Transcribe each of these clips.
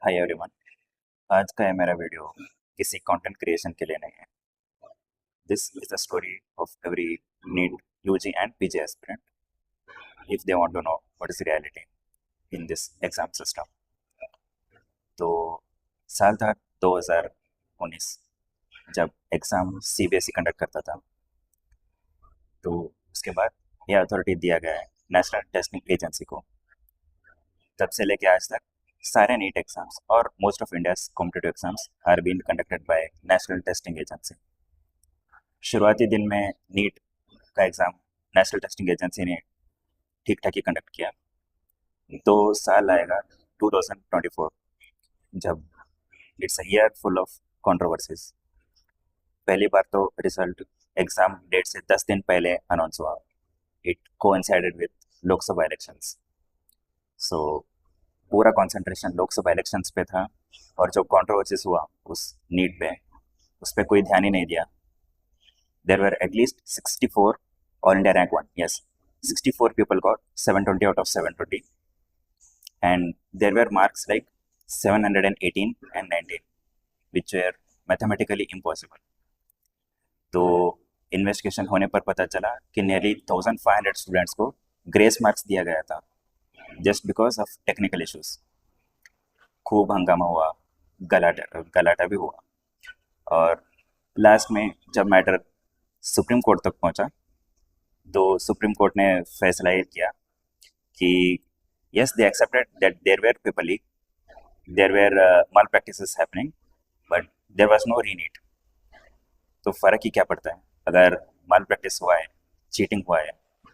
Hi everyone. आज का ये मेरा वीडियो किसी कंटेंट क्रिएशन के लिए नहीं है। This is the story of every NEET UG and PG aspirant if they want to know what is reality in this exam system. तो साल था 2019 जब एग्ज़ाम सीबीएसई कंडक्ट करता था। तो उसके बाद यह अथॉरिटी दिया गया है नेशनल टेस्टिंग एजेंसी को। तब से लेके आज तक सारे नीट एग्जाम्स और most of India's competitive exams are been conducted by National Testing Agency. शुरुआती दिन में नीट का एग्ज़ाम नेशनल टेस्टिंग एजेंसी ने ठीक ठाक ही कंडक्ट किया। तो साल आएगा 2024 जब it's a year full of controversies. पहली बार तो रिजल्ट एग्ज़ाम डेट से 10 दिन पहले अनाउंस हुआ। It coincided with Lok Sabha elections. So पूरा कंसंट्रेशन लोकसभा इलेक्शंस पे था और जो कंट्रोवर्सीज हुआ उस नीट पे, उस पर कोई ध्यान ही नहीं दिया। There were at least 64 all India rank 1, yes, 64 people got 720 out of 720 and there were marks like 718 and 19 which were mathematically impossible. तो इन्वेस्टिगेशन होने पर पता चला कि नियरली 1500 स्टूडेंट्स को ग्रेस मार्क्स दिया गया था just because of technical issues. खूब हंगामा हुआ, गलाटा भी हुआ और लास्ट में जब मैटर सुप्रीम कोर्ट तक पहुंचा तो सुप्रीम कोर्ट ने फैसला ये किया कि yes, they accepted that there were people leak, there were malpractices happening, but there was no re NEET. तो फ़र्क ही क्या पड़ता है अगर माल प्रैक्टिस हुआ है, चीटिंग हुआ है,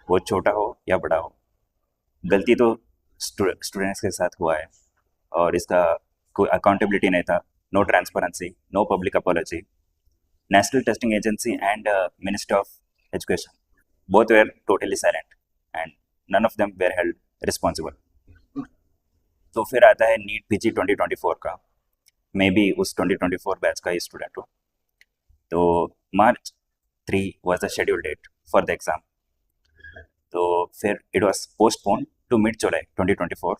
वो छोटा हो या बड़ा हो, गलती तो स्टूडेंट्स के साथ हुआ है और इसका कोई अकाउंटेबिलिटी नहीं था। No transparency, no public apology. National Testing Agency and Ministry of Education both were totally silent and none of them were held responsible. तो फिर आता है नीट पीजी 2024 का। मैं भी उस 2024 बैच का ही स्टूडेंट हूँ। तो March 3 was the scheduled date for the exam. तो फिर it was postponed to mid-July 2024.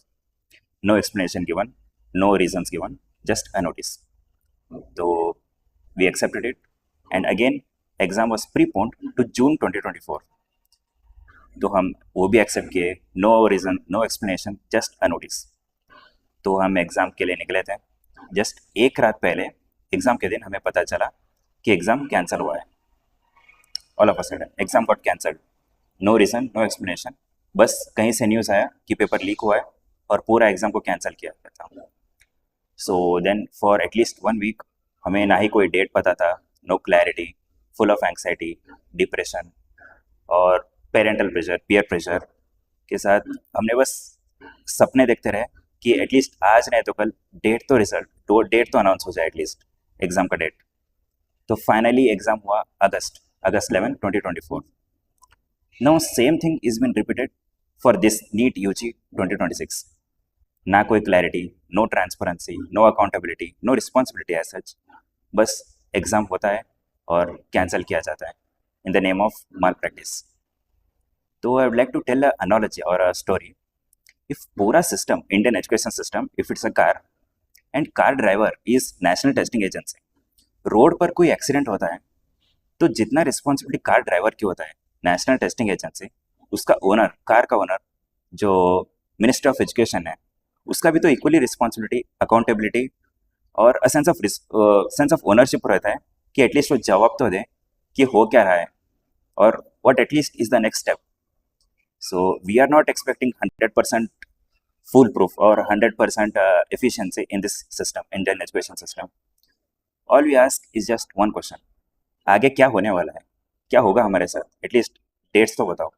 No explanation given, no reasons given, just a notice. तो we accepted it and again exam was preponed to June 2024. तो हम वो भी accept किए। No reason, no explanation, just a notice. तो हम exam के लिए निकले थे। जस्ट एक रात पहले एग्ज़ाम के दिन हमें पता चला कि एग्ज़ाम कैंसिल हुआ है। All of a sudden exam got cancelled. No reason, no explanation, बस कहीं से न्यूज़ आया कि पेपर लीक हुआ है और पूरा एग्ज़ाम को कैंसिल किया गया था। So then for at least 1 week हमें ना ही कोई डेट पता था, no clarity, full of anxiety, depression और पेरेंटल प्रेशर, पीयर प्रेशर के साथ हमने बस सपने देखते रहे कि एटलीस्ट आज नहीं तो कल डेट तो अनाउंस हो जाए, एटलीस्ट एग्ज़ाम का डेट। तो फाइनली एग्ज़ाम हुआ अगस्त 11 2024। Now same thing is been repeated for this NEET UG 2026। ना कोई clarity, no transparency, no accountability, no responsibility as such. बस एग्ज़ाम होता है और कैंसिल किया जाता है in the name of malpractice. तो I would like to tell a analogy और अ स्टोरी। इफ पूरा system, Indian education system, if it's a car and car driver is national Testing agency, road पर कोई accident होता है तो जितना responsibility car driver की होता है, नेशनल टेस्टिंग एजेंसी, उसका ओनर, कार का ओनर जो मिनिस्ट्री ऑफ एजुकेशन है, उसका भी तो इक्वली रिस्पॉन्सिबिलिटी, अकाउंटेबिलिटी और अ सेंस ऑफ ओनरशिप रहता है कि एटलीस्ट वो जवाब तो दे कि हो क्या रहा है और what at least is the next step. So we are not expecting 100% foolproof or 100% efficiency in this system, Indian education system. All we ask is just one question: आगे क्या होने वाला है, क्या होगा हमारे साथ, एटलीस्ट डेट्स तो बताओ।